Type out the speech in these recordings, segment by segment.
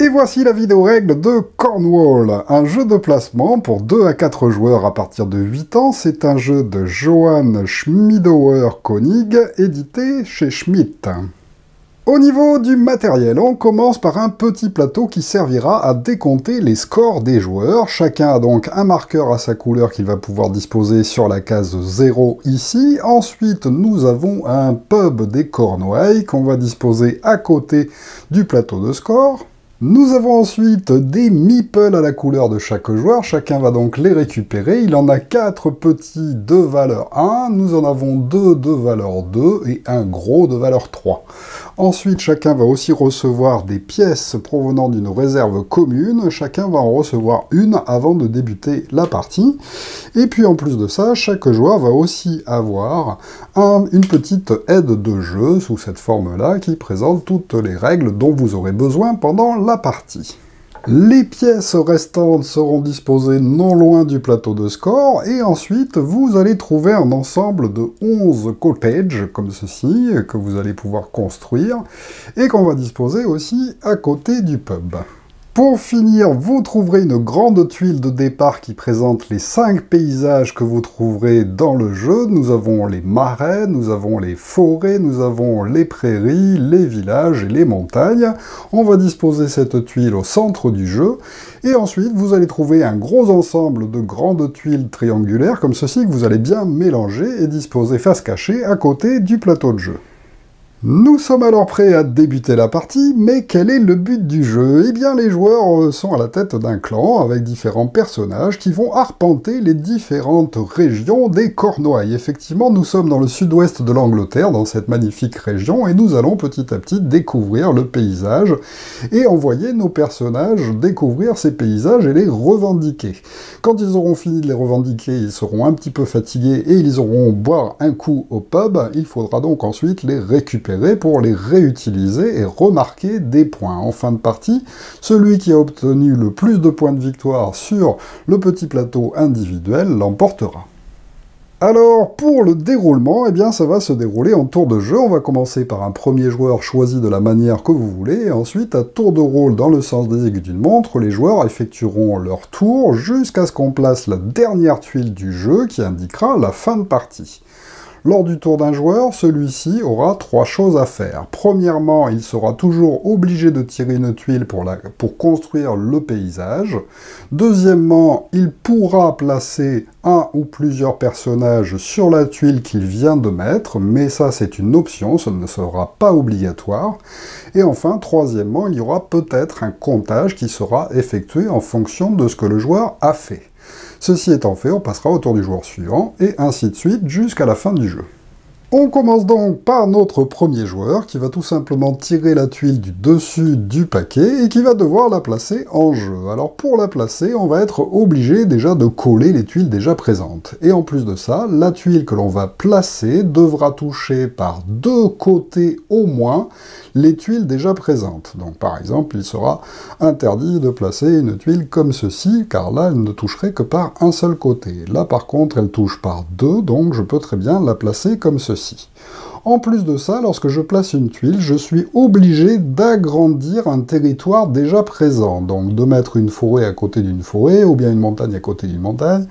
Et voici la vidéo règle de Cornwall, un jeu de placement pour 2 à 4 joueurs à partir de 8 ans. C'est un jeu de Johann Schmiedauer-König, édité chez Schmidt. Au niveau du matériel, on commence par un petit plateau qui servira à décompter les scores des joueurs. Chacun a donc un marqueur à sa couleur qu'il va pouvoir disposer sur la case 0 ici. Ensuite, nous avons un pub des Cornouailles qu'on va disposer à côté du plateau de score. Nous avons ensuite des meeples à la couleur de chaque joueur, chacun va donc les récupérer. Il en a 4 petits de valeur 1, nous en avons 2 de valeur 2 et un gros de valeur 3. Ensuite, chacun va aussi recevoir des pièces provenant d'une réserve commune, chacun va en recevoir une avant de débuter la partie. Et puis en plus de ça, chaque joueur va aussi avoir une petite aide de jeu sous cette forme-là qui présente toutes les règles dont vous aurez besoin pendant la partie. Les pièces restantes seront disposées non loin du plateau de score, et ensuite vous allez trouver un ensemble de 11 cottages, comme ceci, que vous allez pouvoir construire, et qu'on va disposer aussi à côté du pub. Pour finir, vous trouverez une grande tuile de départ qui présente les 5 paysages que vous trouverez dans le jeu. Nous avons les marais, nous avons les forêts, nous avons les prairies, les villages et les montagnes. On va disposer cette tuile au centre du jeu. Et ensuite, vous allez trouver un gros ensemble de grandes tuiles triangulaires comme ceci que vous allez bien mélanger et disposer face cachée à côté du plateau de jeu. Nous sommes alors prêts à débuter la partie, mais quel est le but du jeu? Eh bien, les joueurs sont à la tête d'un clan avec différents personnages qui vont arpenter les différentes régions des Cornouailles. Effectivement, nous sommes dans le sud-ouest de l'Angleterre, dans cette magnifique région, et nous allons petit à petit découvrir le paysage et envoyer nos personnages découvrir ces paysages et les revendiquer. Quand ils auront fini de les revendiquer, ils seront un petit peu fatigués et ils auront boire un coup au pub. Il faudra donc ensuite les récupérer pour les réutiliser et remarquer des points. En fin de partie, celui qui a obtenu le plus de points de victoire sur le petit plateau individuel l'emportera. Alors, pour le déroulement, eh bien, ça va se dérouler en tour de jeu. On va commencer par un premier joueur choisi de la manière que vous voulez, et ensuite, à tour de rôle dans le sens des aiguilles d'une montre, les joueurs effectueront leur tour jusqu'à ce qu'on place la dernière tuile du jeu qui indiquera la fin de partie. Lors du tour d'un joueur, celui-ci aura 3 choses à faire. Premièrement, il sera toujours obligé de tirer une tuile pour construire le paysage. Deuxièmement, il pourra placer un ou plusieurs personnages sur la tuile qu'il vient de mettre, mais ça c'est une option, ce ne sera pas obligatoire. Et enfin, troisièmement, il y aura peut-être un comptage qui sera effectué en fonction de ce que le joueur a fait. Ceci étant fait, on passera au tour du joueur suivant, et ainsi de suite jusqu'à la fin du jeu. On commence donc par notre premier joueur, qui va tout simplement tirer la tuile du dessus du paquet, et qui va devoir la placer en jeu. Alors pour la placer, on va être obligé déjà de coller les tuiles déjà présentes. Et en plus de ça, la tuile que l'on va placer devra toucher par 2 côtés au moins les tuiles déjà présentes. Donc par exemple, il sera interdit de placer une tuile comme ceci, car là, elle ne toucherait que par un seul côté. Là par contre, elle touche par 2, donc je peux très bien la placer comme ceci. En plus de ça, lorsque je place une tuile, je suis obligé d'agrandir un territoire déjà présent. Donc de mettre une forêt à côté d'une forêt, ou bien une montagne à côté d'une montagne,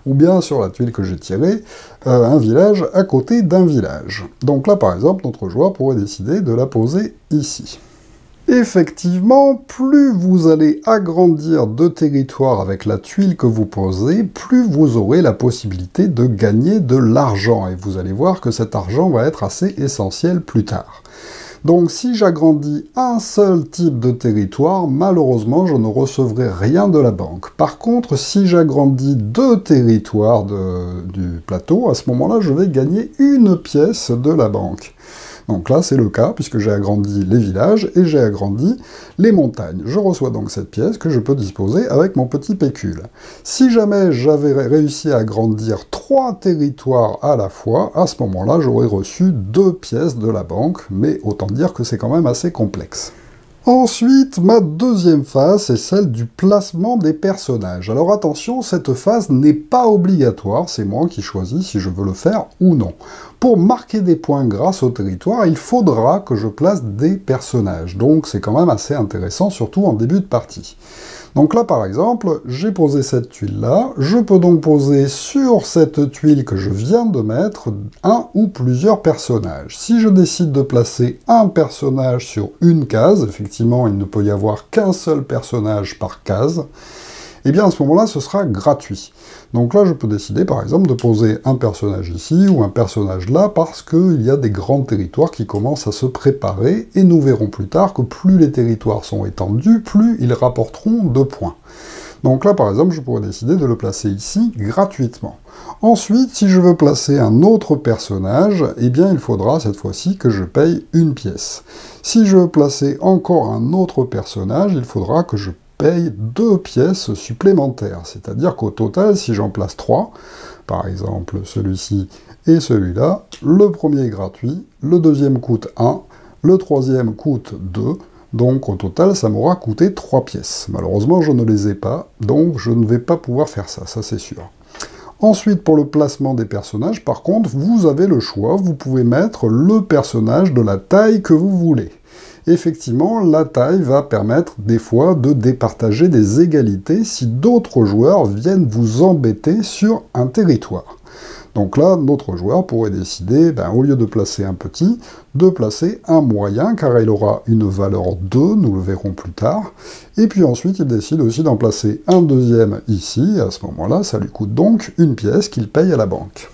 ou bien sur la tuile que j'ai tirée, un village à côté d'un village. Donc là, par exemple, notre joueur pourrait décider de la poser ici. Effectivement, plus vous allez agrandir de territoire avec la tuile que vous posez, plus vous aurez la possibilité de gagner de l'argent. Et vous allez voir que cet argent va être assez essentiel plus tard. Donc si j'agrandis un seul type de territoire, malheureusement, je ne recevrai rien de la banque. Par contre, si j'agrandis 2 territoires du plateau, à ce moment-là, je vais gagner une pièce de la banque. Donc là, c'est le cas, puisque j'ai agrandi les villages et j'ai agrandi les montagnes. Je reçois donc cette pièce que je peux disposer avec mon petit pécule. Si jamais j'avais réussi à agrandir 3 territoires à la fois, à ce moment-là, j'aurais reçu 2 pièces de la banque, mais autant dire que c'est quand même assez complexe. Ensuite, ma deuxième phase, c'est celle du placement des personnages. Alors attention, cette phase n'est pas obligatoire, c'est moi qui choisis si je veux le faire ou non. Pour marquer des points grâce au territoire, il faudra que je place des personnages, donc c'est quand même assez intéressant, surtout en début de partie. Donc là, par exemple, j'ai posé cette tuile-là, je peux donc poser sur cette tuile que je viens de mettre un ou plusieurs personnages. Si je décide de placer un personnage sur une case, effectivement, il ne peut y avoir qu'un seul personnage par case, et bien à ce moment-là, ce sera gratuit. Donc là, je peux décider, par exemple, de poser un personnage ici ou un personnage là, parce qu'il y a des grands territoires qui commencent à se préparer, et nous verrons plus tard que plus les territoires sont étendus, plus ils rapporteront de points. Donc là, par exemple, je pourrais décider de le placer ici gratuitement. Ensuite, si je veux placer un autre personnage, eh bien, il faudra cette fois-ci que je paye une pièce. Si je veux placer encore un autre personnage, il faudra que je paye 2 pièces supplémentaires. C'est-à-dire qu'au total, si j'en place 3, par exemple celui-ci et celui-là, le premier est gratuit, le deuxième coûte 1, le troisième coûte 2, donc au total, ça m'aura coûté 3 pièces. Malheureusement, je ne les ai pas, donc je ne vais pas pouvoir faire ça, ça c'est sûr. Ensuite, pour le placement des personnages, par contre, vous avez le choix, vous pouvez mettre le personnage de la taille que vous voulez. Effectivement, la taille va permettre des fois de départager des égalités si d'autres joueurs viennent vous embêter sur un territoire. Donc là, notre joueur pourrait décider, au lieu de placer un petit, de placer un moyen, car il aura une valeur 2, nous le verrons plus tard. Et puis ensuite, il décide aussi d'en placer un deuxième ici, à ce moment-là, ça lui coûte donc une pièce qu'il paye à la banque.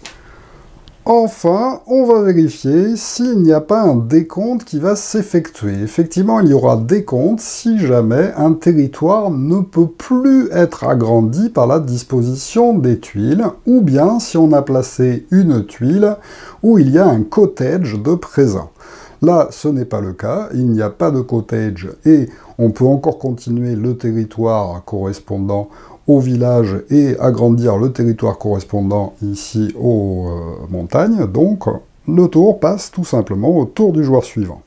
Enfin, on va vérifier s'il n'y a pas un décompte qui va s'effectuer. Effectivement, il y aura décompte si jamais un territoire ne peut plus être agrandi par la disposition des tuiles, ou bien si on a placé une tuile où il y a un cottage de présent. Là, ce n'est pas le cas, il n'y a pas de cottage, et on peut encore continuer le territoire correspondant au village et agrandir le territoire correspondant ici aux montagnes, donc le tour passe tout simplement au tour du joueur suivant.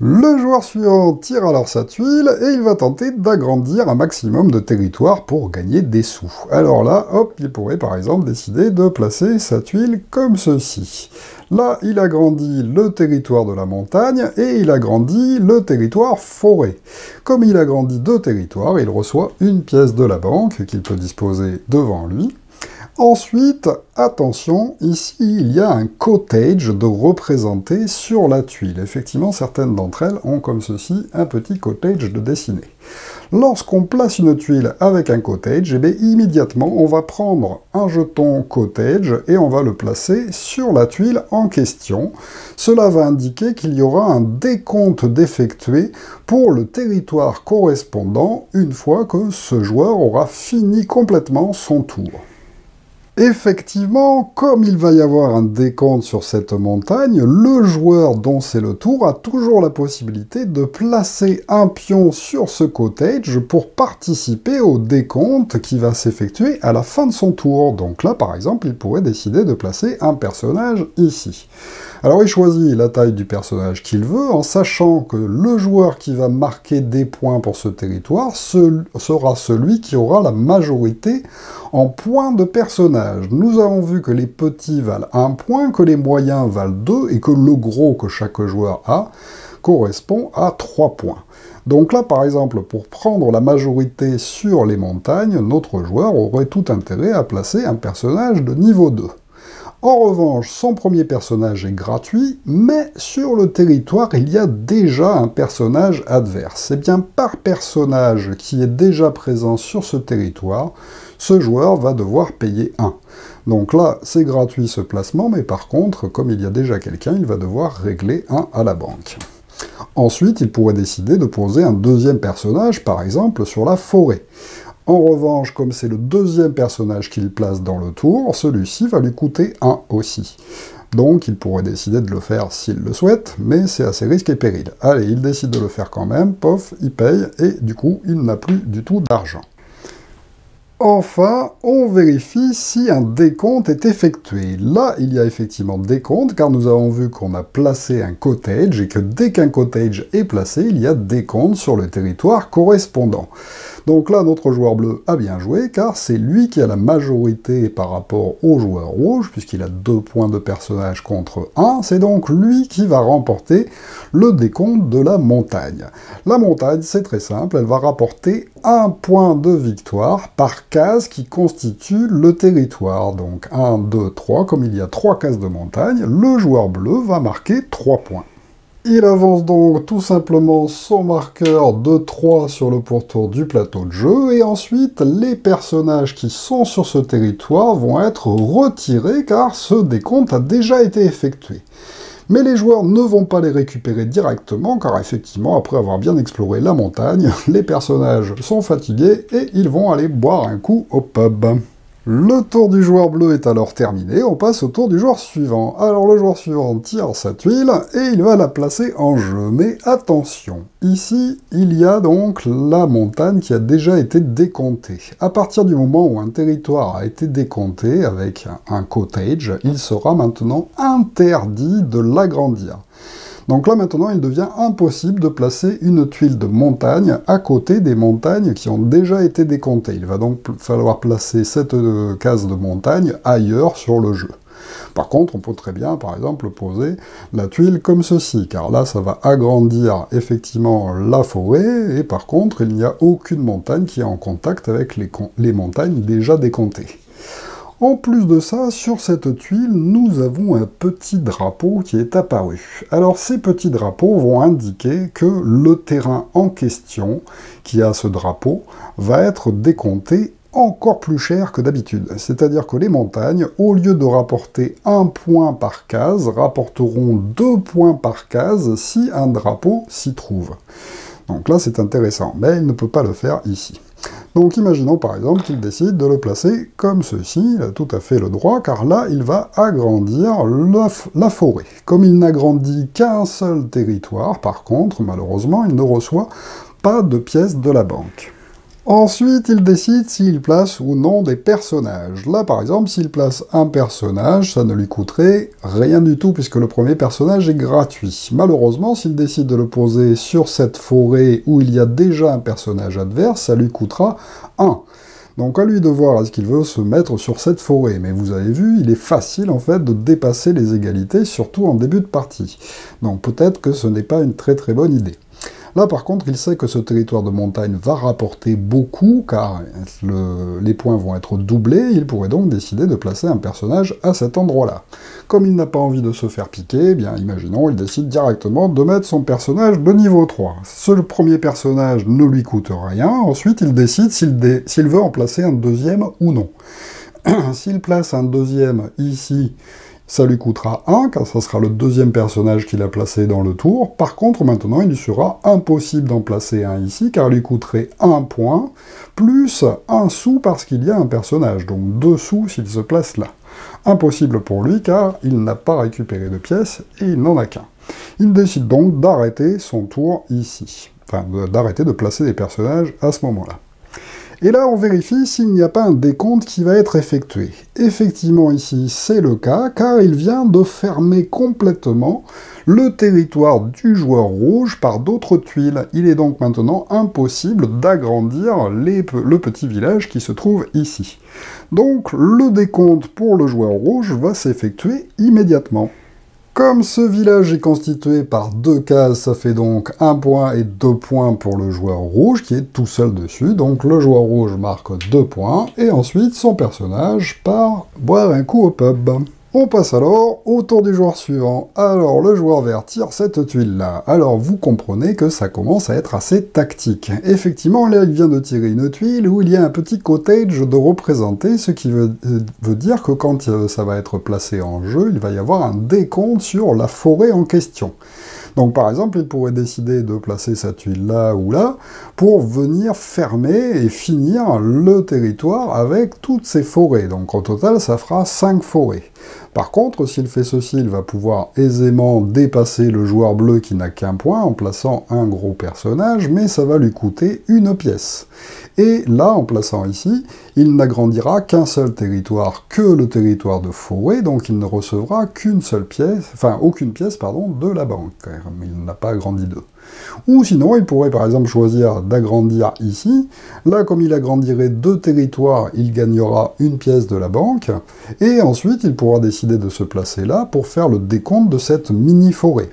Le joueur suivant tire alors sa tuile et il va tenter d'agrandir un maximum de territoire pour gagner des sous. Alors là, hop, il pourrait par exemple décider de placer sa tuile comme ceci. Là, il agrandit le territoire de la montagne et il agrandit le territoire forêt. Comme il agrandit 2 territoires, il reçoit une pièce de la banque qu'il peut disposer devant lui. Ensuite, attention, ici il y a un cottage de représenté sur la tuile. Effectivement, certaines d'entre elles ont comme ceci un petit cottage de dessiné. Lorsqu'on place une tuile avec un cottage, eh bien, immédiatement on va prendre un jeton cottage et on va le placer sur la tuile en question. Cela va indiquer qu'il y aura un décompte d'effectué pour le territoire correspondant une fois que ce joueur aura fini complètement son tour. Effectivement, comme il va y avoir un décompte sur cette montagne, le joueur dont c'est le tour a toujours la possibilité de placer un pion sur ce cottage pour participer au décompte qui va s'effectuer à la fin de son tour. Donc là, par exemple, il pourrait décider de placer un personnage ici. Alors il choisit la taille du personnage qu'il veut, en sachant que le joueur qui va marquer des points pour ce territoire sera celui qui aura la majorité en points de personnage. Nous avons vu que les petits valent 1 point, que les moyens valent 2, et que le gros que chaque joueur a correspond à 3 points. Donc là, par exemple, pour prendre la majorité sur les montagnes, notre joueur aurait tout intérêt à placer un personnage de niveau 2. En revanche, son premier personnage est gratuit, mais sur le territoire, il y a déjà un personnage adverse. Et bien, par personnage qui est déjà présent sur ce territoire, ce joueur va devoir payer 1. Donc là, c'est gratuit ce placement, mais par contre, comme il y a déjà quelqu'un, il va devoir régler 1 à la banque. Ensuite, il pourrait décider de poser un deuxième personnage, par exemple, sur la forêt. En revanche, comme c'est le deuxième personnage qu'il place dans le tour, celui-ci va lui coûter 1 aussi. Donc il pourrait décider de le faire s'il le souhaite, mais c'est à ses risques et périls. Allez, il décide de le faire quand même, pof, il paye, et du coup, il n'a plus du tout d'argent. Enfin, on vérifie si un décompte est effectué. Là, il y a effectivement décompte, car nous avons vu qu'on a placé un cottage, et que dès qu'un cottage est placé, il y a décompte sur le territoire correspondant. Donc là, notre joueur bleu a bien joué, car c'est lui qui a la majorité par rapport au joueur rouge, puisqu'il a 2 points de personnage contre 1. C'est donc lui qui va remporter le décompte de la montagne. La montagne, c'est très simple, elle va rapporter 1 point de victoire par case qui constitue le territoire. Donc 1, 2, 3, comme il y a 3 cases de montagne, le joueur bleu va marquer 3 points. Il avance donc tout simplement son marqueur de 3 sur le pourtour du plateau de jeu, et ensuite les personnages qui sont sur ce territoire vont être retirés car ce décompte a déjà été effectué. Mais les joueurs ne vont pas les récupérer directement, car effectivement, après avoir bien exploré la montagne, les personnages sont fatigués et ils vont aller boire un coup au pub. Le tour du joueur bleu est alors terminé, on passe au tour du joueur suivant. Alors le joueur suivant tire sa tuile et il va la placer en jeu. Mais attention, ici il y a donc la montagne qui a déjà été décomptée. À partir du moment où un territoire a été décompté avec un cottage, il sera maintenant interdit de l'agrandir. Donc là, maintenant, il devient impossible de placer une tuile de montagne à côté des montagnes qui ont déjà été décomptées. Il va donc falloir placer cette case de montagne ailleurs sur le jeu. Par contre, on peut très bien, par exemple, poser la tuile comme ceci, car là, ça va agrandir effectivement la forêt, et par contre, il n'y a aucune montagne qui est en contact avec les montagnes déjà décomptées. En plus de ça, sur cette tuile, nous avons un petit drapeau qui est apparu. Alors ces petits drapeaux vont indiquer que le terrain en question, qui a ce drapeau, va être décompté encore plus cher que d'habitude. C'est-à-dire que les montagnes, au lieu de rapporter 1 point par case, rapporteront 2 points par case si un drapeau s'y trouve. Donc là, c'est intéressant, mais il ne peut pas le faire ici. Donc imaginons par exemple qu'il décide de le placer comme ceci, il a tout à fait le droit, car là il va agrandir la forêt. Comme il n'agrandit qu'un seul territoire, par contre, malheureusement, il ne reçoit pas de pièces de la banque. Ensuite, il décide s'il place ou non des personnages. Là, par exemple, s'il place un personnage, ça ne lui coûterait rien du tout, puisque le premier personnage est gratuit. Malheureusement, s'il décide de le poser sur cette forêt où il y a déjà un personnage adverse, ça lui coûtera 1. Donc à lui de voir est-ce qu'il veut se mettre sur cette forêt. Mais vous avez vu, il est facile en fait de dépasser les égalités, surtout en début de partie. Donc peut-être que ce n'est pas une très très bonne idée. Là, par contre, il sait que ce territoire de montagne va rapporter beaucoup, car les points vont être doublés, il pourrait donc décider de placer un personnage à cet endroit-là. Comme il n'a pas envie de se faire piquer, eh bien, imaginons, il décide directement de mettre son personnage de niveau 3. Ce premier personnage ne lui coûte rien, ensuite il décide s'il veut en placer un deuxième ou non. S'il place un deuxième ici, ça lui coûtera 1, car ça sera le deuxième personnage qu'il a placé dans le tour. Par contre, maintenant, il lui sera impossible d'en placer un ici, car il lui coûterait 1 point, plus 1 sou parce qu'il y a un personnage, donc 2 sous s'il se place là. Impossible pour lui, car il n'a pas récupéré de pièces, et il n'en a qu'un. Il décide donc d'arrêter son tour ici. Enfin, d'arrêter de placer des personnages à ce moment-là. Et là, on vérifie s'il n'y a pas un décompte qui va être effectué. Effectivement, ici, c'est le cas, car il vient de fermer complètement le territoire du joueur rouge par d'autres tuiles. Il est donc maintenant impossible d'agrandir le petit village qui se trouve ici. Donc, le décompte pour le joueur rouge va s'effectuer immédiatement. Comme ce village est constitué par 2 cases, ça fait donc 1 point et 2 points pour le joueur rouge, qui est tout seul dessus. Donc le joueur rouge marque 2 points, et ensuite son personnage part boire un coup au pub. On passe alors au tour du joueur suivant. Alors, le joueur vert tire cette tuile-là. Alors, vous comprenez que ça commence à être assez tactique. Effectivement, là, il vient de tirer une tuile où il y a un petit cottage de représenté, ce qui veut dire que quand ça va être placé en jeu, il va y avoir un décompte sur la forêt en question. Donc par exemple, il pourrait décider de placer sa tuile là ou là pour venir fermer et finir le territoire avec toutes ces forêts. Donc au total, ça fera 5 forêts. Par contre, s'il fait ceci, il va pouvoir aisément dépasser le joueur bleu qui n'a qu'un point en plaçant un gros personnage, mais ça va lui coûter une pièce. Et là, en plaçant ici, il n'agrandira qu'un seul territoire, que le territoire de forêt, donc il ne recevra qu'une seule pièce, enfin aucune pièce, pardon, de la banque, mais il n'a pas agrandi deux. Ou sinon, il pourrait par exemple choisir d'agrandir ici. Là, comme il agrandirait 2 territoires, il gagnera une pièce de la banque. Et ensuite, il pourra décider de se placer là pour faire le décompte de cette mini-forêt.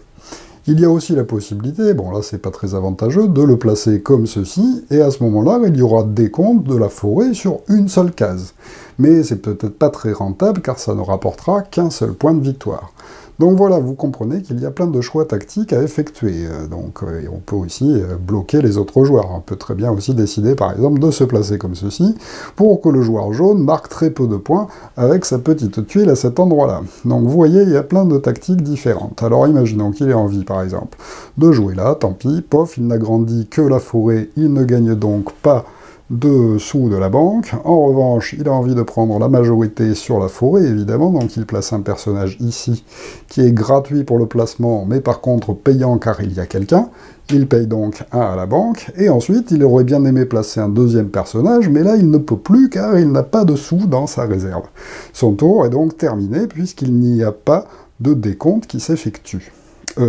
Il y a aussi la possibilité, bon là c'est pas très avantageux, de le placer comme ceci, et à ce moment-là, il y aura décompte de la forêt sur une seule case. Mais c'est peut-être pas très rentable, car ça ne rapportera qu'un seul point de victoire. Donc voilà, vous comprenez qu'il y a plein de choix tactiques à effectuer. Donc on peut aussi bloquer les autres joueurs. On peut très bien aussi décider, par exemple, de se placer comme ceci, pour que le joueur jaune marque très peu de points avec sa petite tuile à cet endroit-là. Donc vous voyez, il y a plein de tactiques différentes. Alors imaginons qu'il ait envie, par exemple, de jouer là, tant pis, pof, il n'agrandit que la forêt, il ne gagne donc pas dessous de la banque. En revanche, il a envie de prendre la majorité sur la forêt, évidemment, donc il place un personnage ici, qui est gratuit pour le placement, mais par contre payant car il y a quelqu'un. Il paye donc 1 à la banque, et ensuite il aurait bien aimé placer un deuxième personnage, mais là il ne peut plus car il n'a pas de sous dans sa réserve. Son tour est donc terminé, puisqu'il n'y a pas de décompte qui s'effectue.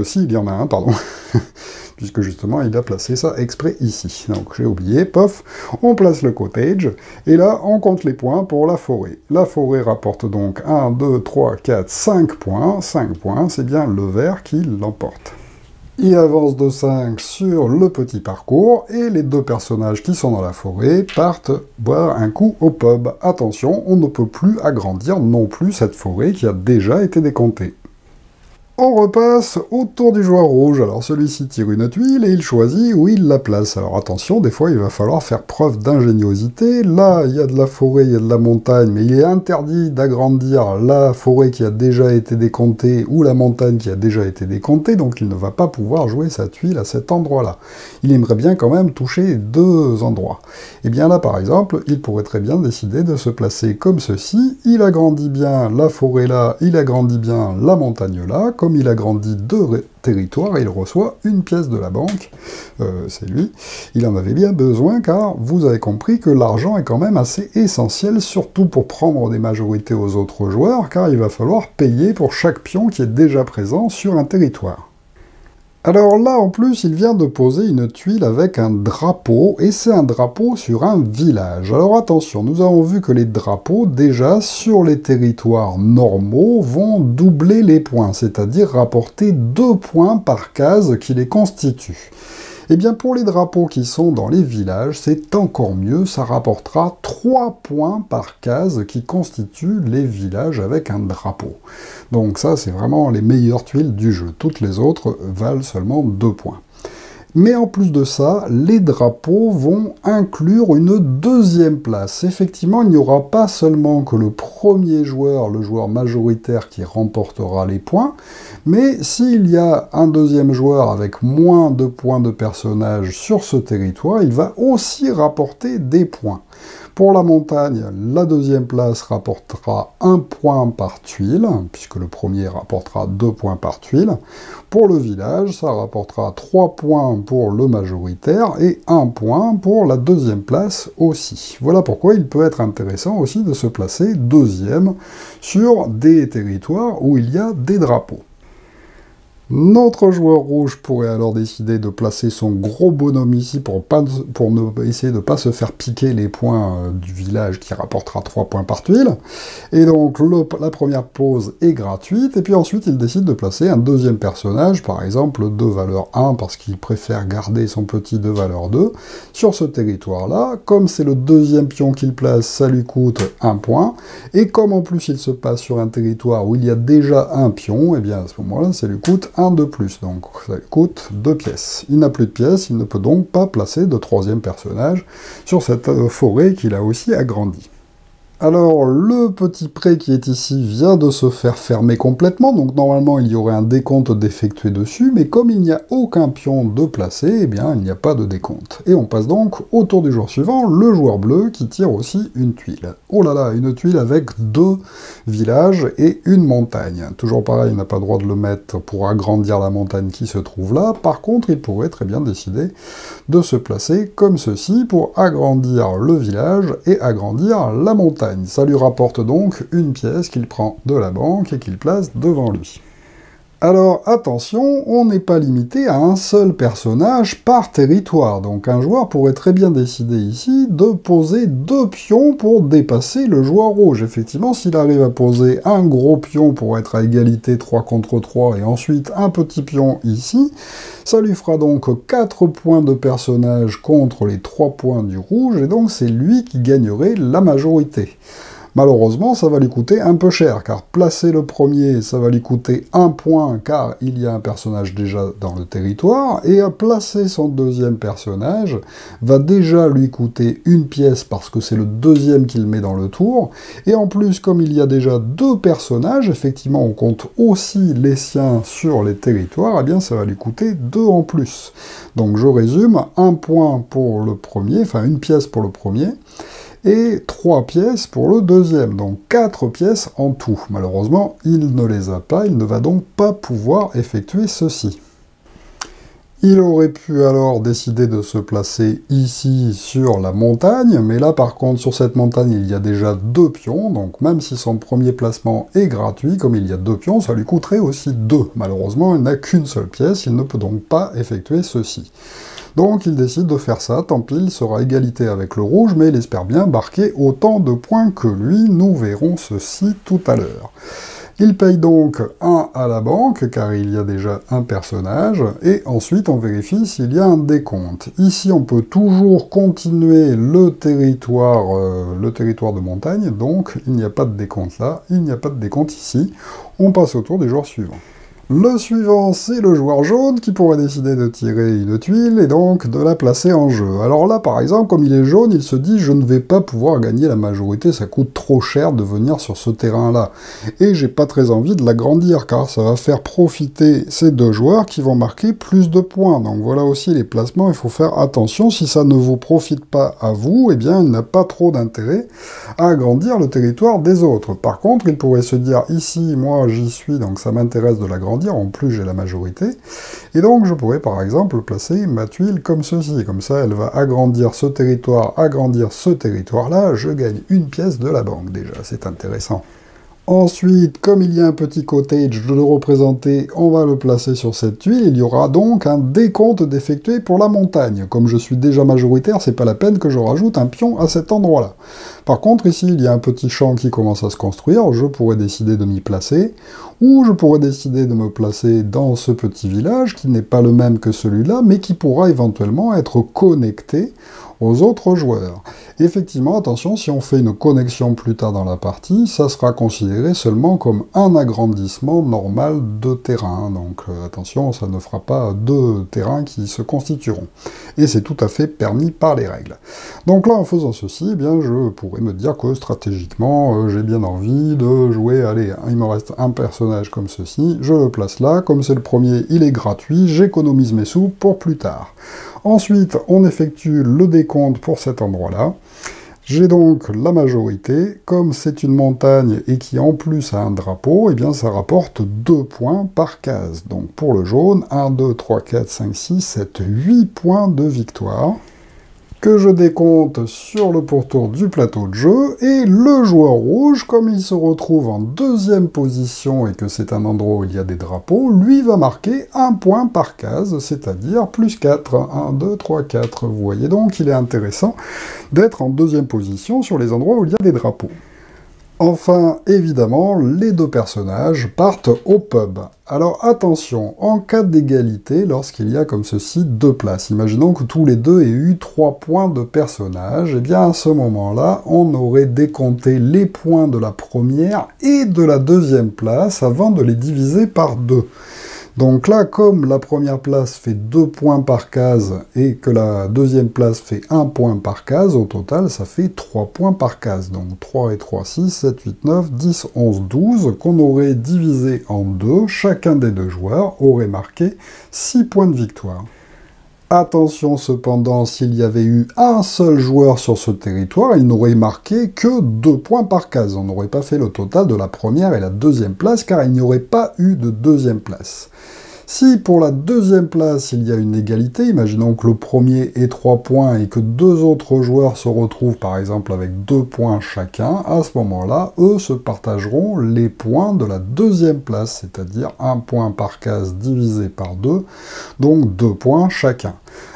Si, il y en a un, pardon. Puisque justement, il a placé ça exprès ici. Donc j'ai oublié, pof, on place le cottage, et là, on compte les points pour la forêt. La forêt rapporte donc 1, 2, 3, 4, 5 points. 5 points, c'est bien le vert qui l'emporte. Il avance de 5 sur le petit parcours, et les 2 personnages qui sont dans la forêt partent boire un coup au pub. Attention, on ne peut plus agrandir non plus cette forêt qui a déjà été décomptée. On repasse au tour du joueur rouge. Alors celui-ci tire une tuile et il choisit où il la place. Alors attention, des fois il va falloir faire preuve d'ingéniosité. Là, il y a de la forêt, il y a de la montagne, mais il est interdit d'agrandir la forêt qui a déjà été décomptée ou la montagne qui a déjà été décomptée, donc il ne va pas pouvoir jouer sa tuile à cet endroit-là. Il aimerait bien quand même toucher 2 endroits. Et bien là, par exemple, il pourrait très bien décider de se placer comme ceci. Il agrandit bien la forêt là, il agrandit bien la montagne là. Comme il agrandit 2 territoires, il reçoit une pièce de la banque. C'est lui. Il en avait bien besoin, car vous avez compris que l'argent est quand même assez essentiel, surtout pour prendre des majorités aux autres joueurs, car il va falloir payer pour chaque pion qui est déjà présent sur un territoire. Alors là, en plus, il vient de poser une tuile avec un drapeau, et c'est un drapeau sur un village. Alors attention, nous avons vu que les drapeaux, déjà, sur les territoires normaux, vont doubler les points, c'est-à-dire rapporter 2 points par case qui les constituent. Eh bien, pour les drapeaux qui sont dans les villages, c'est encore mieux, ça rapportera 3 points par case qui constituent les villages avec un drapeau. Donc ça, c'est vraiment les meilleures tuiles du jeu. Toutes les autres valent seulement 2 points. Mais en plus de ça, les drapeaux vont inclure une deuxième place. Effectivement, il n'y aura pas seulement que le premier joueur, le joueur majoritaire, qui remportera les points, mais s'il y a un deuxième joueur avec moins de points de personnage sur ce territoire, il va aussi rapporter des points. Pour la montagne, la deuxième place rapportera 1 point par tuile, puisque le premier rapportera 2 points par tuile. Pour le village, ça rapportera 3 points pour le majoritaire et 1 point pour la deuxième place aussi. Voilà pourquoi il peut être intéressant aussi de se placer deuxième sur des territoires où il y a des drapeaux. Notre joueur rouge pourrait alors décider de placer son gros bonhomme ici pour essayer de ne pas se faire piquer les points du village qui rapportera 3 points par tuile. Et donc la première pose est gratuite, et puis ensuite il décide de placer un deuxième personnage, par exemple de valeur 1 parce qu'il préfère garder son petit de valeur 2, sur ce territoire-là. Comme c'est le deuxième pion qu'il place, ça lui coûte 1 point, et comme en plus il se passe sur un territoire où il y a déjà un pion, et bien à ce moment-là ça lui coûte 1 de plus, donc ça lui coûte 2 pièces. Il n'a plus de pièces, il ne peut donc pas placer de troisième personnage sur cette forêt qu'il a aussi agrandie. Alors, le petit pré qui est ici vient de se faire fermer complètement, donc normalement il y aurait un décompte d'effectuer dessus, mais comme il n'y a aucun pion de placé, eh bien il n'y a pas de décompte. Et on passe donc au tour du joueur suivant, le joueur bleu qui tire aussi une tuile. Oh là là, une tuile avec 2 villages et une montagne. Toujours pareil, il n'a pas le droit de le mettre pour agrandir la montagne qui se trouve là, par contre il pourrait très bien décider de se placer comme ceci pour agrandir le village et agrandir la montagne. Ça lui rapporte donc une pièce qu'il prend de la banque et qu'il place devant lui. Alors attention, on n'est pas limité à un seul personnage par territoire, donc un joueur pourrait très bien décider ici de poser 2 pions pour dépasser le joueur rouge. Effectivement, s'il arrive à poser un gros pion pour être à égalité 3 contre 3 et ensuite un petit pion ici, ça lui fera donc 4 points de personnage contre les 3 points du rouge, et donc c'est lui qui gagnerait la majorité. Malheureusement, ça va lui coûter un peu cher, car placer le premier, ça va lui coûter 1 point, car il y a un personnage déjà dans le territoire, et à placer son deuxième personnage va déjà lui coûter une pièce, parce que c'est le deuxième qu'il met dans le tour, et en plus, comme il y a déjà 2 personnages, effectivement, on compte aussi les siens sur les territoires, eh bien ça va lui coûter 2 en plus. Donc je résume, 1 point pour le premier, enfin une pièce pour le premier, et 3 pièces pour le deuxième, donc 4 pièces en tout. Malheureusement, il ne les a pas, il ne va donc pas pouvoir effectuer ceci. Il aurait pu alors décider de se placer ici sur la montagne, mais là par contre sur cette montagne il y a déjà 2 pions, donc même si son premier placement est gratuit, comme il y a 2 pions, ça lui coûterait aussi 2. Malheureusement, il n'a qu'une seule pièce, il ne peut donc pas effectuer ceci. Donc il décide de faire ça, tant pis, il sera égalité avec le rouge, mais il espère bien marquer autant de points que lui, nous verrons ceci tout à l'heure. Il paye donc 1 à la banque, car il y a déjà un personnage, et ensuite on vérifie s'il y a un décompte. Ici on peut toujours continuer le territoire de montagne, donc il n'y a pas de décompte là, il n'y a pas de décompte ici. On passe au tour des joueurs suivants. Le suivant, c'est le joueur jaune qui pourrait décider de tirer une tuile et donc de la placer en jeu. Alors là, par exemple, comme il est jaune, il se dit « je ne vais pas pouvoir gagner la majorité, ça coûte trop cher de venir sur ce terrain-là. Et j'ai pas très envie de l'agrandir, car ça va faire profiter ces 2 joueurs qui vont marquer plus de points. Donc voilà aussi les placements, il faut faire attention, si ça ne vous profite pas à vous, eh bien il n'a pas trop d'intérêt à agrandir le territoire des autres. Par contre, il pourrait se dire « ici, moi j'y suis, donc ça m'intéresse de l'agrandir, en plus j'ai la majorité, et donc je pourrais par exemple placer ma tuile comme ceci, comme ça elle va agrandir ce territoire-là, je gagne une pièce de la banque déjà, c'est intéressant. Ensuite, comme il y a un petit cottage de le représenter, on va le placer sur cette tuile, il y aura donc un décompte d'effectuer pour la montagne. Comme je suis déjà majoritaire, c'est pas la peine que je rajoute un pion à cet endroit-là. Par contre, ici, il y a un petit champ qui commence à se construire, je pourrais décider de m'y placer, ou je pourrais décider de me placer dans ce petit village, qui n'est pas le même que celui-là, mais qui pourra éventuellement être connecté aux autres joueurs. Effectivement, attention, si on fait une connexion plus tard dans la partie, ça sera considéré seulement comme un agrandissement normal de terrain. Donc attention, ça ne fera pas 2 terrains qui se constitueront. Et c'est tout à fait permis par les règles. Donc là, en faisant ceci, eh bien, je pourrais me dire que stratégiquement, j'ai bien envie de jouer, allez, il me reste un personnage comme ceci, je le place là, comme c'est le premier, il est gratuit, j'économise mes sous pour plus tard. Ensuite, on effectue le décompte pour cet endroit-là. J'ai donc la majorité. Comme c'est une montagne et qui en plus a un drapeau, eh bien ça rapporte 2 points par case. Donc pour le jaune, 1, 2, 3, 4, 5, 6, 7, 8 points de victoire, que je décompte sur le pourtour du plateau de jeu, et le joueur rouge, comme il se retrouve en 2e position et que c'est un endroit où il y a des drapeaux, lui va marquer 1 point par case, c'est-à-dire plus 4. 1, 2, 3, 4. Vous voyez donc, il est intéressant d'être en 2e position sur les endroits où il y a des drapeaux. Enfin, évidemment, les 2 personnages partent au pub. Alors attention, en cas d'égalité, lorsqu'il y a comme ceci 2 places, imaginons que tous les 2 aient eu 3 points de personnage, et bien à ce moment-là, on aurait décompté les points de la première et de la 2e place avant de les diviser par 2. Donc là, comme la première place fait 2 points par case et que la deuxième place fait 1 point par case, au total, ça fait 3 points par case. Donc 3 et 3, 6, 7, 8, 9, 10, 11, 12, qu'on aurait divisé en deux. Chacun des deux joueurs aurait marqué 6 points de victoire. Attention cependant, s'il y avait eu un seul joueur sur ce territoire, il n'aurait marqué que 2 points par case. On n'aurait pas fait le total de la première et la deuxième place, car il n'y aurait pas eu de deuxième place. Si pour la deuxième place, il y a une égalité, imaginons que le premier ait 3 points et que deux autres joueurs se retrouvent par exemple avec 2 points chacun, à ce moment-là, eux se partageront les points de la deuxième place, c'est-à-dire 1 point par case divisé par 2, donc 2 points chacun.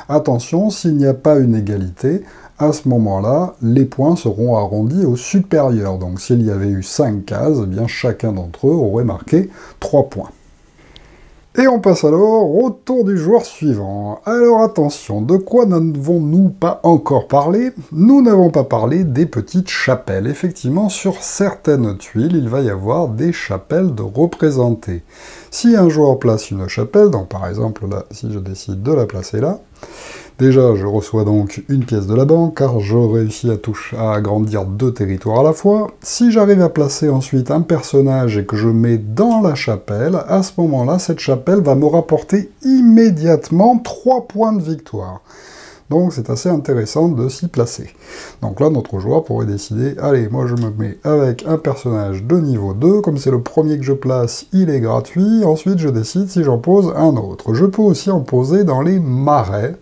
Attention, s'il n'y a pas une égalité, à ce moment-là, les points seront arrondis au supérieur. Donc s'il y avait eu 5 cases, eh bien chacun d'entre eux aurait marqué 3 points. Et on passe alors au tour du joueur suivant. Alors attention, de quoi n'avons-nous pas encore parlé? Nous n'avons pas parlé des petites chapelles. Effectivement, sur certaines tuiles, il va y avoir des chapelles de représenter. Si un joueur place une chapelle, donc par exemple là, si je décide de la placer là, déjà, je reçois donc une pièce de la banque, car je réussis à agrandir 2 territoires à la fois. Si j'arrive à placer ensuite un personnage et que je mets dans la chapelle, à ce moment-là, cette chapelle va me rapporter immédiatement 3 points de victoire. Donc c'est assez intéressant de s'y placer. Donc là, notre joueur pourrait décider, allez, moi je me mets avec un personnage de niveau 2, comme c'est le premier que je place, il est gratuit, ensuite je décide si j'en pose un autre. Je peux aussi en poser dans les marais,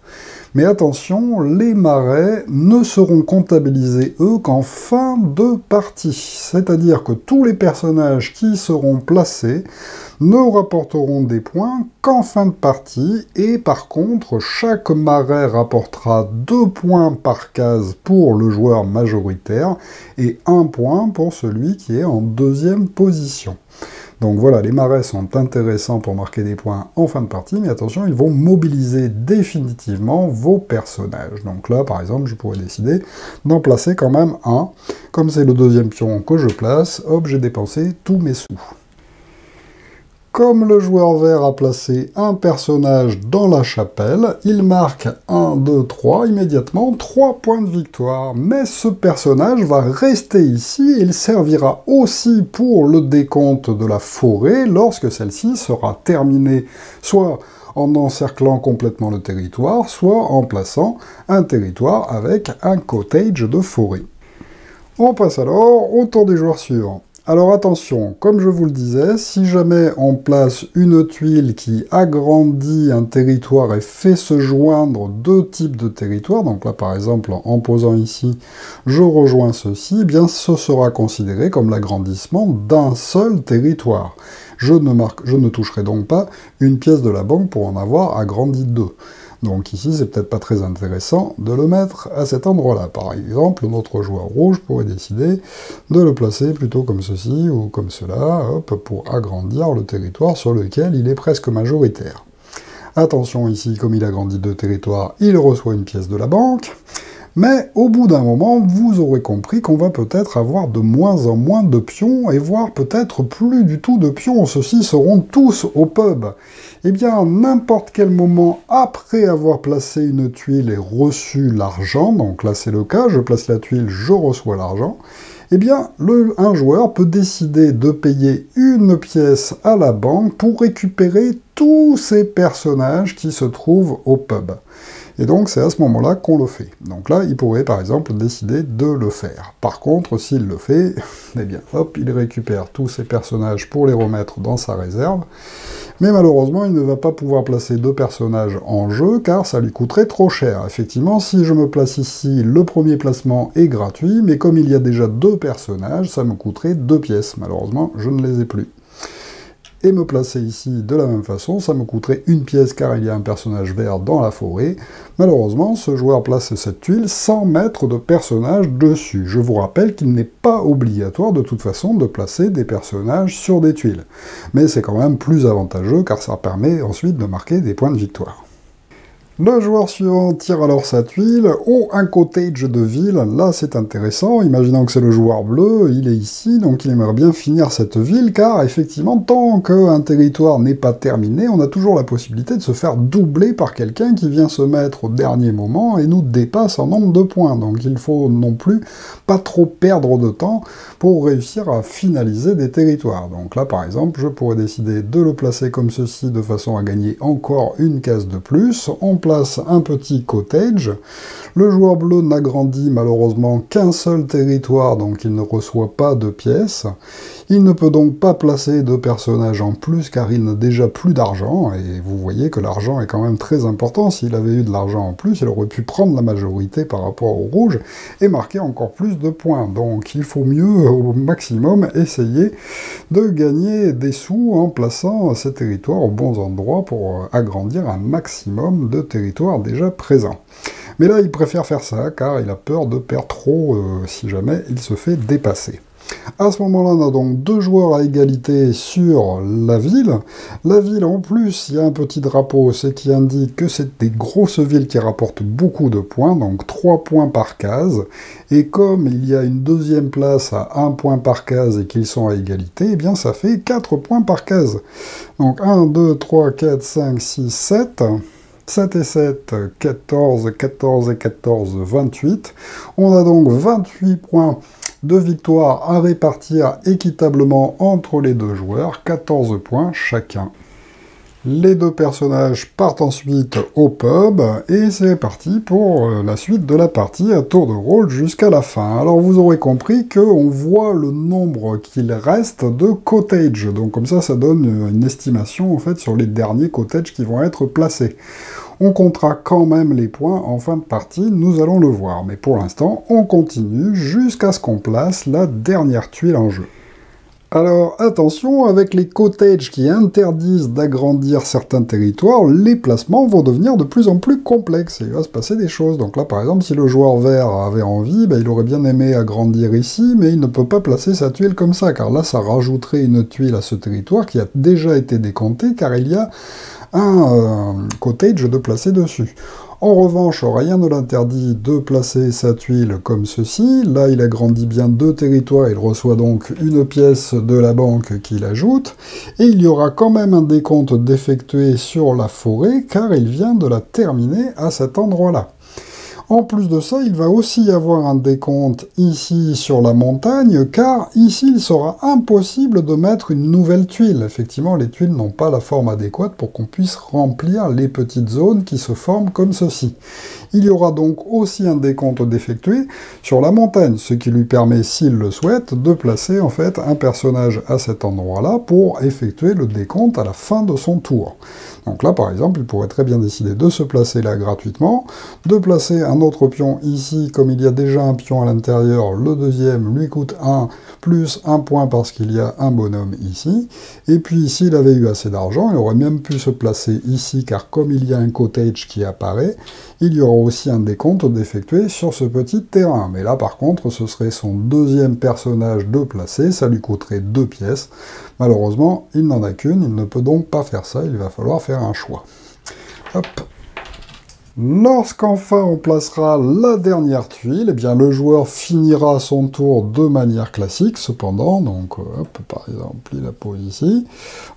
mais attention, les marais ne seront comptabilisés, eux, qu'en fin de partie. C'est-à-dire que tous les personnages qui seront placés ne rapporteront des points qu'en fin de partie, et par contre, chaque marais rapportera 2 points par case pour le joueur majoritaire, et 1 point pour celui qui est en deuxième position. Donc voilà, les marais sont intéressants pour marquer des points en fin de partie, mais attention, ils vont mobiliser définitivement vos personnages. Donc là, par exemple, je pourrais décider d'en placer quand même un. Comme c'est le deuxième pion que je place, hop, j'ai dépensé tous mes sous. Comme le joueur vert a placé un personnage dans la chapelle, il marque 1, 2, 3, immédiatement 3 points de victoire. Mais ce personnage va rester ici et il servira aussi pour le décompte de la forêt lorsque celle-ci sera terminée, soit en encerclant complètement le territoire, soit en plaçant un territoire avec un cottage de forêt. On passe alors au tour du joueur suivant. Alors attention, comme je vous le disais, si jamais on place une tuile qui agrandit un territoire et fait se joindre 2 types de territoires, donc là par exemple en posant ici, je rejoins ceci, eh bien ce sera considéré comme l'agrandissement d'un seul territoire. Je ne toucherai donc pas une pièce de la banque pour en avoir agrandi 2. Donc ici, c'est peut-être pas très intéressant de le mettre à cet endroit-là. Par exemple, notre joueur rouge pourrait décider de le placer plutôt comme ceci ou comme cela, hop, pour agrandir le territoire sur lequel il est presque majoritaire. Attention ici, comme il agrandit 2 territoires, il reçoit une pièce de la banque. Mais au bout d'un moment, vous aurez compris qu'on va peut-être avoir de moins en moins de pions, et voire peut-être plus du tout de pions. Ceux-ci seront tous au pub. Eh bien, à n'importe quel moment, après avoir placé une tuile et reçu l'argent, donc là c'est le cas, je place la tuile, je reçois l'argent, eh bien, un joueur peut décider de payer une pièce à la banque pour récupérer tous ces personnages qui se trouvent au pub. Et donc, c'est à ce moment-là qu'on le fait. Donc là, il pourrait, par exemple, décider de le faire. Par contre, s'il le fait, eh bien, hop, il récupère tous ces personnages pour les remettre dans sa réserve. Mais malheureusement, il ne va pas pouvoir placer 2 personnages en jeu, car ça lui coûterait trop cher. Effectivement, si je me place ici, le premier placement est gratuit, mais comme il y a déjà 2 personnages, ça me coûterait 2 pièces. Malheureusement, je ne les ai plus. Et me placer ici de la même façon, ça me coûterait 1 pièce car il y a un personnage vert dans la forêt. Malheureusement, ce joueur place cette tuile sans mettre de personnage dessus. Je vous rappelle qu'il n'est pas obligatoire de toute façon de placer des personnages sur des tuiles. Mais c'est quand même plus avantageux car ça permet ensuite de marquer des points de victoire. Le joueur suivant tire alors sa tuile. Oh, un cottage de ville. Là, c'est intéressant. Imaginons que c'est le joueur bleu. Il est ici, donc il aimerait bien finir cette ville, car effectivement, tant qu'un territoire n'est pas terminé, on a toujours la possibilité de se faire doubler par quelqu'un qui vient se mettre au dernier moment et nous dépasse en nombre de points. Donc il faut non plus pas trop perdre de temps pour réussir à finaliser des territoires. Donc là, par exemple, je pourrais décider de le placer comme ceci de façon à gagner encore une case de plus. On place un petit cottage. Le joueur bleu n'agrandit malheureusement qu'un seul territoire, donc il ne reçoit pas de pièces. Il ne peut donc pas placer de personnages en plus car il n'a déjà plus d'argent, et vous voyez que l'argent est quand même très important. S'il avait eu de l'argent en plus, il aurait pu prendre la majorité par rapport au rouge et marquer encore plus de points. Donc il faut mieux au maximum essayer de gagner des sous en plaçant ces territoires aux bons endroits pour agrandir un maximum de territoires déjà présents. Mais là, il préfère faire ça car il a peur de perdre trop si jamais il se fait dépasser. À ce moment-là, on a donc deux joueurs à égalité sur la ville. La ville, en plus, il y a un petit drapeau, ce qui indique que c'est des grosses villes qui rapportent beaucoup de points, donc 3 points par case. Et comme il y a une deuxième place à 1 point par case et qu'ils sont à égalité, eh bien ça fait 4 points par case. Donc 1, 2, 3, 4, 5, 6, 7... 7 et 7, 14, 14 et 14, 28. On a donc 28 points de victoire à répartir équitablement entre les deux joueurs, 14 points chacun. Les deux personnages partent ensuite au pub, et c'est parti pour la suite de la partie à tour de rôle jusqu'à la fin. Alors vous aurez compris qu'on voit le nombre qu'il reste de cottages, donc comme ça donne une estimation en fait sur les derniers cottages qui vont être placés. On comptera quand même les points en fin de partie, nous allons le voir, mais pour l'instant on continue jusqu'à ce qu'on place la dernière tuile en jeu. Alors attention, avec les cottages qui interdisent d'agrandir certains territoires, les placements vont devenir de plus en plus complexes et il va se passer des choses. Donc là par exemple, si le joueur vert avait envie, il aurait bien aimé agrandir ici, mais il ne peut pas placer sa tuile comme ça, car là ça rajouterait une tuile à ce territoire qui a déjà été décompté, car il y a un cottage de placer dessus. En revanche, rien ne l'interdit de placer sa tuile comme ceci. Là, il agrandit bien 2 territoires, il reçoit donc une pièce de la banque qu'il ajoute. Et il y aura quand même un décompte d'effectuer sur la forêt, car il vient de la terminer à cet endroit-là. En plus de ça, il va aussi y avoir un décompte ici sur la montagne, car ici, il sera impossible de mettre une nouvelle tuile. Effectivement, les tuiles n'ont pas la forme adéquate pour qu'on puisse remplir les petites zones qui se forment comme ceci. Il y aura donc aussi un décompte d'effectuer sur la montagne, ce qui lui permet, s'il le souhaite, de placer en fait un personnage à cet endroit-là pour effectuer le décompte à la fin de son tour. Donc là, par exemple, il pourrait très bien décider de se placer là gratuitement, de placer un autre pion ici, comme il y a déjà un pion à l'intérieur, le deuxième lui coûte 1, plus 1 point parce qu'il y a un bonhomme ici, et puis s'il avait eu assez d'argent, il aurait même pu se placer ici, car comme il y a un cottage qui apparaît, il y aura aussi un décompte d'effectuer sur ce petit terrain. Mais là, par contre, ce serait son deuxième personnage de placer, ça lui coûterait 2 pièces. Malheureusement, il n'en a qu'une, il ne peut donc pas faire ça, il va falloir faire un choix. Hop. Lorsqu'enfin on placera la dernière tuile, eh bien le joueur finira son tour de manière classique, cependant, donc hop, par exemple, il la pose ici,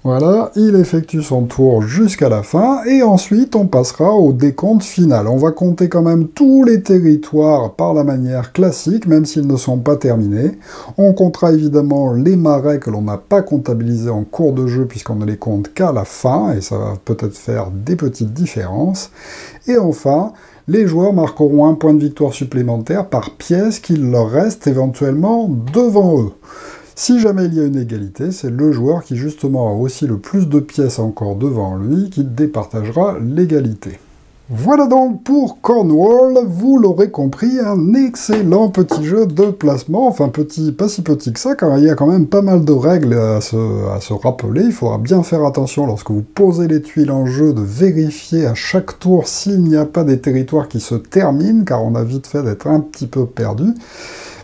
voilà, il effectue son tour jusqu'à la fin, et ensuite on passera au décompte final. On va compter quand même tous les territoires par la manière classique, même s'ils ne sont pas terminés. On comptera évidemment les marais que l'on n'a pas comptabilisés en cours de jeu, puisqu'on ne les compte qu'à la fin, et ça va peut-être faire des petites différences. Et enfin, les joueurs marqueront un point de victoire supplémentaire par pièce qu'il leur reste éventuellement devant eux. Si jamais il y a une égalité, c'est le joueur qui justement a aussi le plus de pièces encore devant lui qui départagera l'égalité. Voilà donc pour Cornwall, vous l'aurez compris, un excellent petit jeu de placement, enfin petit, pas si petit que ça, car il y a quand même pas mal de règles à se rappeler. Il faudra bien faire attention lorsque vous posez les tuiles en jeu, de vérifier à chaque tour s'il n'y a pas des territoires qui se terminent, car on a vite fait d'être un petit peu perdu.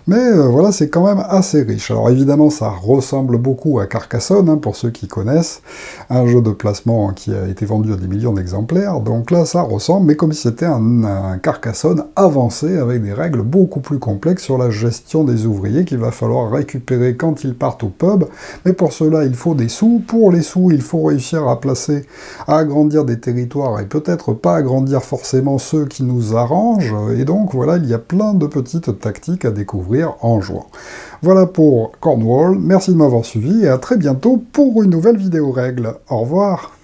Mais voilà, c'est quand même assez riche. Alors évidemment, ça ressemble beaucoup à Carcassonne, hein, pour ceux qui connaissent, un jeu de placement qui a été vendu à des millions d'exemplaires. Donc là, ça ressemble, mais comme si c'était un Carcassonne avancé, avec des règles beaucoup plus complexes sur la gestion des ouvriers qu'il va falloir récupérer quand ils partent au pub. Mais pour cela, il faut des sous. Pour les sous, il faut réussir à placer, à agrandir des territoires, et peut-être pas agrandir forcément ceux qui nous arrangent. Et donc voilà, il y a plein de petites tactiques à découvrir en jouant. Voilà pour Cornwall, merci de m'avoir suivi et à très bientôt pour une nouvelle vidéo règle. Au revoir.